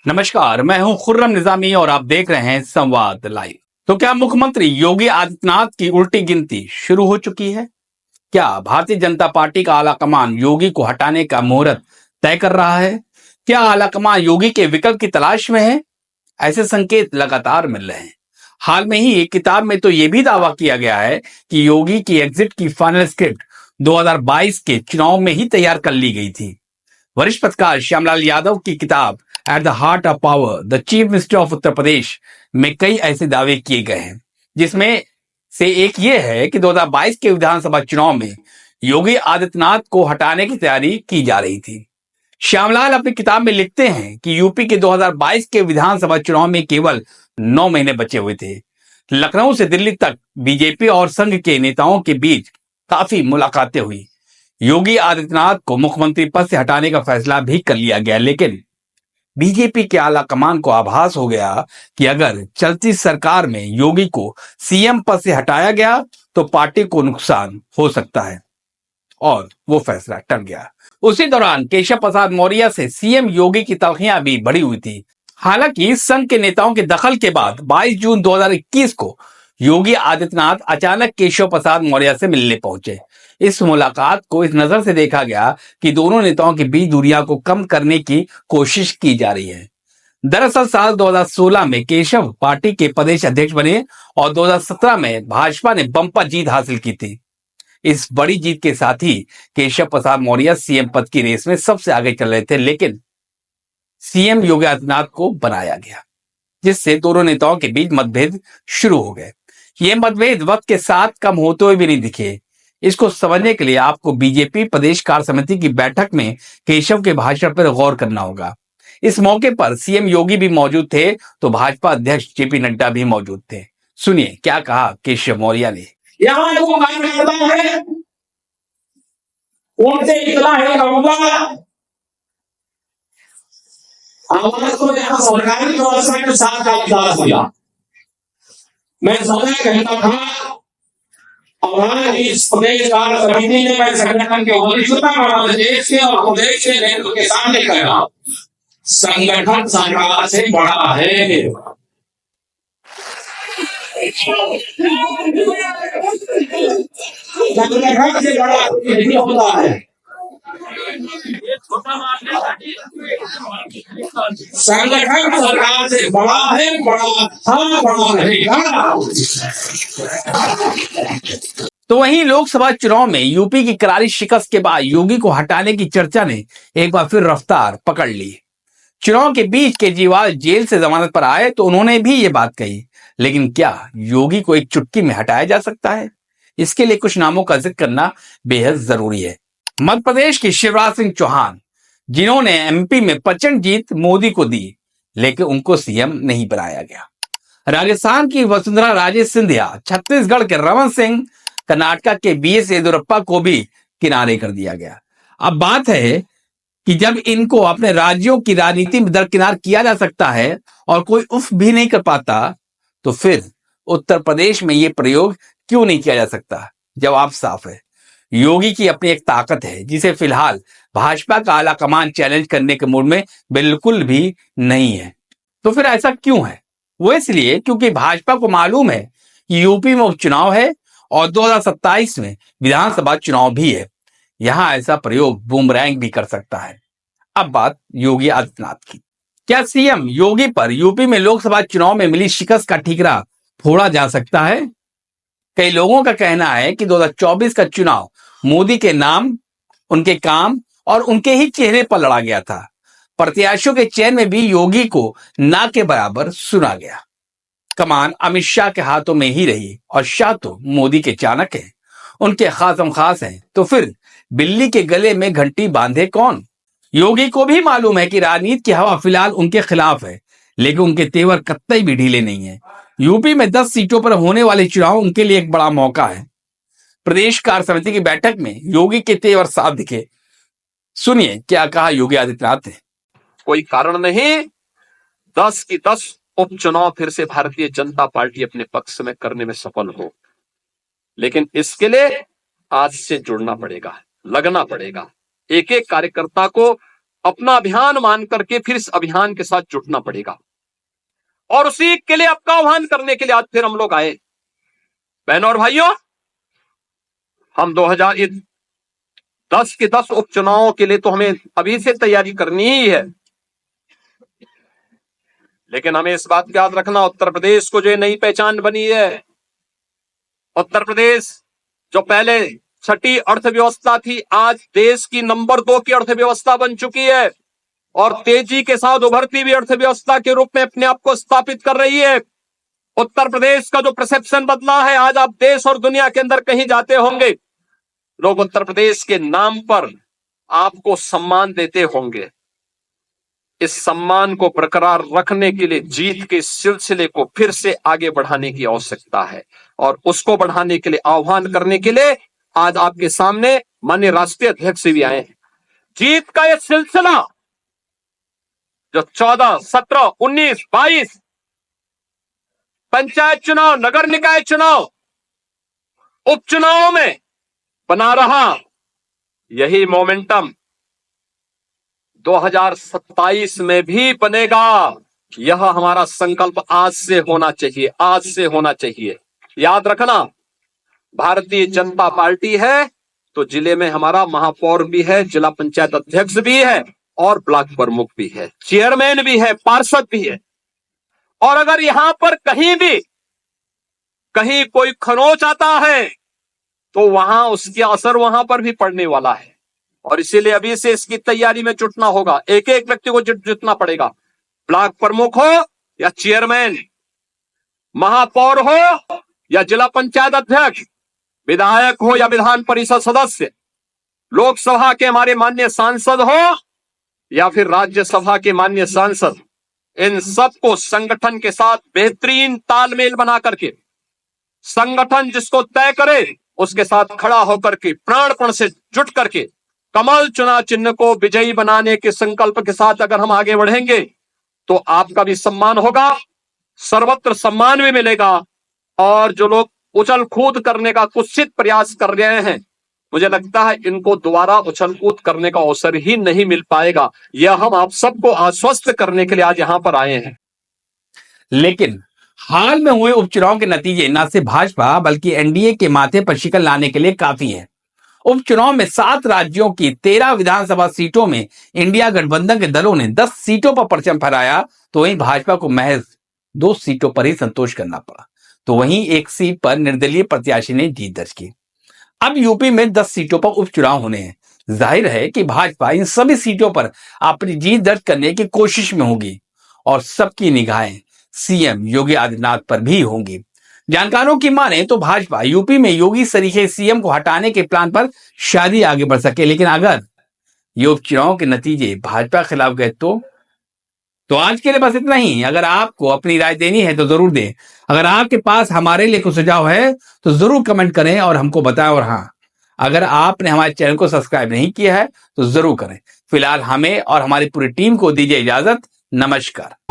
नमस्कार, मैं हूं खुर्रम निजामी और आप देख रहे हैं संवाद लाइव। तो क्या मुख्यमंत्री योगी आदित्यनाथ की उल्टी गिनती शुरू हो चुकी है? क्या भारतीय जनता पार्टी का आलाकमान योगी को हटाने का मुहूर्त तय कर रहा है? क्या आलाकमान योगी के विकल्प की तलाश में है? ऐसे संकेत लगातार मिल रहे हैं। हाल में ही एक किताब में तो यह भी दावा किया गया है कि योगी की एग्जिट की फाइनल स्क्रिप्ट 2022 के चुनाव में ही तैयार कर ली गई थी। वरिष्ठ पत्रकार श्यामलाल यादव की किताब at the heart of power the chief minister of Uttar Pradesh में कई ऐसे दावे किए गए हैं, जिसमें से एक ये है कि 2022 के विधानसभा चुनाव में योगी आदित्यनाथ को हटाने की तैयारी की जा रही थी। श्यामलाल अपनी किताब में लिखते हैं कि यूपी के 2022 के विधानसभा चुनाव में केवल 9 महीने बचे हुए थे। लखनऊ से दिल्ली तक बीजेपी और संघ के नेताओं के बीच काफी मुलाकातें हुई। योगी आदित्यनाथ को मुख्यमंत्री पद से हटाने का फैसला भी कर लिया गया, लेकिन बीजेपी के आला कमान को आभास हो गया कि अगर चलती सरकार में योगी को सीएम पद से हटाया गया तो पार्टी को नुकसान हो सकता है, और वो फैसला टल गया। उसी दौरान केशव प्रसाद मौर्य से सीएम योगी की तलखियां भी बढ़ी हुई थी। हालांकि संघ के नेताओं के दखल के बाद 22 जून 2021 को योगी आदित्यनाथ अचानक केशव प्रसाद मौर्य से मिलने पहुंचे। इस मुलाकात को इस नजर से देखा गया कि दोनों नेताओं के बीच दूरियां को कम करने की कोशिश की जा रही है। दरअसल साल 2016 में केशव पार्टी के प्रदेश अध्यक्ष बने और 2017 में भाजपा ने बंपर जीत हासिल की थी। इस बड़ी जीत के साथ ही केशव प्रसाद मौर्य सीएम पद की रेस में सबसे आगे चल रहे थे, लेकिन सीएम योगी आदित्यनाथ को बनाया गया, जिससे दोनों नेताओं के बीच मतभेद शुरू हो गए। ये मतभेद वक्त के साथ कम होते हुए भी नहीं दिखे। इसको समझने के लिए आपको बीजेपी प्रदेश कार्य समिति की बैठक में केशव के भाषण पर गौर करना होगा। इस मौके पर सीएम योगी भी मौजूद थे तो भाजपा अध्यक्ष जेपी नड्डा भी मौजूद थे। सुनिए क्या कहा केशव मौर्य ने। यहाँ जो काम करता है उनसे इतना है कहूंगा, हमारे को यहाँ सरकारी व्यवस्था के साथ का विकास हुआ। मैं समय कहता था और आज इस प्रदेश कार्य समिति ने मैं संगठन के वरिष्ठता और देश के और प्रदेश के नेतृत्व के सामने कह रहा हूं, संगठन सरकार से बड़ा है। संगठन से बड़ा नहीं होता है। संगठन सरकार से बड़ा है, बड़ा रहेगा। तो वहीं लोकसभा चुनाव में यूपी की करारी शिकस्त के बाद योगी को हटाने की चर्चा ने एक बार फिर रफ्तार पकड़ ली। चुनाव के बीच केजरीवाल जेल से जमानत पर आए तो उन्होंने भी ये बात कही, लेकिन क्या योगी को एक चुटकी में हटाया जा सकता है? इसके लिए कुछ नामों का जिक्र करना बेहद जरूरी है। मध्य प्रदेश के शिवराज सिंह चौहान, जिन्होंने एमपी में प्रचंड जीत मोदी को दी, लेकिन उनको सीएम नहीं बनाया गया। राजस्थान की वसुंधरा राजे सिंधिया, छत्तीसगढ़ के रमन सिंह, कर्नाटक के बीएस येदियुरप्पा को भी किनारे कर दिया गया। अब बात है कि जब इनको अपने राज्यों की राजनीति में दरकिनार किया जा सकता है और कोई उफ भी नहीं कर पाता, तो फिर उत्तर प्रदेश में ये प्रयोग क्यों नहीं किया जा सकता? जवाब साफ है, योगी की अपनी एक ताकत है जिसे फिलहाल भाजपा का आला कमान चैलेंज करने के मूड में बिल्कुल भी नहीं है। तो फिर ऐसा क्यों है? वो इसलिए क्योंकि भाजपा को मालूम है कि यूपी में उपचुनाव है और 2027 में विधानसभा चुनाव भी है। यहां ऐसा प्रयोग बूमरैंग भी कर सकता है। अब बात योगी आदित्यनाथ की। क्या सीएम योगी पर यूपी में लोकसभा चुनाव में मिली शिकस्त का ठीकरा फोड़ा जा सकता है? कई लोगों का कहना है कि 2024 का चुनाव मोदी के नाम, उनके काम और उनके ही चेहरे पर लड़ा गया था। प्रत्याशियों के चयन में भी योगी को ना के बराबर सुना गया। कमान अमित शाह के हाथों में ही रही और शाह तो मोदी के चाणक हैं, उनके खासम खास हैं। तो फिर बिल्ली के गले में घंटी बांधे कौन? योगी को भी मालूम है कि राजनीति की हवा फिलहाल उनके खिलाफ है, लेकिन उनके तेवर कतई भी ढीले नहीं है। यूपी में 10 सीटों पर होने वाले चुनाव उनके लिए एक बड़ा मौका है। प्रदेश कार्य समिति की बैठक में योगी के तेवर साफ दिखे। सुनिए क्या कहा योगी आदित्यनाथ ने। कोई कारण नहीं, 10 की 10 उपचुनाव फिर से भारतीय जनता पार्टी अपने पक्ष में करने में सफल हो, लेकिन इसके लिए आज से जुड़ना पड़ेगा, लगना पड़ेगा। एक एक कार्यकर्ता को अपना अभियान मान करके फिर इस अभियान के साथ जुटना पड़ेगा। और उसी के लिए आपका आह्वान करने के लिए आज फिर हम लोग आए। बहनों और भाइयों, हम 2010 के 10 उपचुनावों के लिए तो हमें अभी से तैयारी करनी ही है, लेकिन हमें इस बात का याद रखना, उत्तर प्रदेश को जो नई पहचान बनी है, उत्तर प्रदेश जो पहले छठी अर्थव्यवस्था थी, आज देश की नंबर 2 की अर्थव्यवस्था बन चुकी है और तेजी के साथ उभरती हुई अर्थव्यवस्था के रूप में अपने आप को स्थापित कर रही है। उत्तर प्रदेश का जो परसेप्शन बदला है, आज आप देश और दुनिया के अंदर कहीं जाते होंगे, लोग उत्तर प्रदेश के नाम पर आपको सम्मान देते होंगे। इस सम्मान को बरकरार रखने के लिए जीत के सिलसिले को फिर से आगे बढ़ाने की आवश्यकता है और उसको बढ़ाने के लिए आह्वान करने के लिए आज आपके सामने माननीय राष्ट्रीय अध्यक्ष भी आए हैं। जीत का यह सिलसिला जो 14, 17, 19, 22 पंचायत चुनाव, नगर निकाय चुनाव, उपचुनावों में बना रहा, यही मोमेंटम 2027 में भी बनेगा। यह हमारा संकल्प आज से होना चाहिए, आज से होना चाहिए। याद रखना, भारतीय जनता पार्टी है तो जिले में हमारा महापौर भी है, जिला पंचायत अध्यक्ष भी है और ब्लॉक प्रमुख भी है, चेयरमैन भी है, पार्षद भी है। और अगर यहां पर कहीं कोई खरोच आता है तो वहां उसके असर वहां पर भी पड़ने वाला है और इसीलिए अभी से इसकी तैयारी में जुटना होगा। एक एक व्यक्ति को जुटना पड़ेगा, ब्लॉक प्रमुख हो या चेयरमैन, महापौर हो या जिला पंचायत अध्यक्ष, विधायक हो या विधान परिषद सदस्य, लोकसभा के हमारे माननीय सांसद हो या फिर राज्यसभा के माननीय सांसद, इन सबको संगठन के साथ बेहतरीन तालमेल बना करके, संगठन जिसको तय करे उसके साथ खड़ा होकर के प्राणपण से जुट करके कमल चुनाव चिन्ह को विजयी बनाने के संकल्प के साथ अगर हम आगे बढ़ेंगे तो आपका भी सम्मान होगा, सर्वत्र सम्मान भी मिलेगा। और जो लोग उछल कूद करने का कुत्सित प्रयास कर रहे हैं, मुझे लगता है इनको दोबारा उछल कूद करने का अवसर ही नहीं मिल पाएगा। यह हम आप सबको आश्वस्त करने के लिए आज यहां पर आए हैं। लेकिन हाल में हुए उपचुनाव के नतीजे न सिर्फ भाजपा बल्कि एनडीए के माथे पर शिकन लाने के लिए काफी हैं। उपचुनाव में 7 राज्यों की 13 विधानसभा सीटों में इंडिया गठबंधन के दलों ने 10 सीटों पर परचम फहराया, तो वहीं भाजपा को महज 2 सीटों पर ही संतोष करना पड़ा, तो वहीं 1 सीट पर निर्दलीय प्रत्याशी ने जीत दर्ज की। अब यूपी में 10 सीटों पर उपचुनाव होने हैं। जाहिर है कि भाजपा इन सभी सीटों पर अपनी जीत दर्ज करने की कोशिश में होगी और सबकी निगाहें सीएम योगी आदित्यनाथ पर भी होंगी। जानकारों की माने तो भाजपा यूपी में योगी सरीखे सीएम को हटाने के प्लान पर शायद ही आगे बढ़ सके, लेकिन अगर ये उपचुनाव के नतीजे भाजपा के खिलाफ गए तो आज के लिए बस इतना ही। अगर आपको अपनी राय देनी है तो जरूर दें। अगर आपके पास हमारे लिए कुछ सुझाव है तो जरूर कमेंट करें और हमको बताएं। और हाँ, अगर आपने हमारे चैनल को सब्सक्राइब नहीं किया है तो जरूर करें। फिलहाल हमें और हमारी पूरी टीम को दीजिए इजाजत। नमस्कार।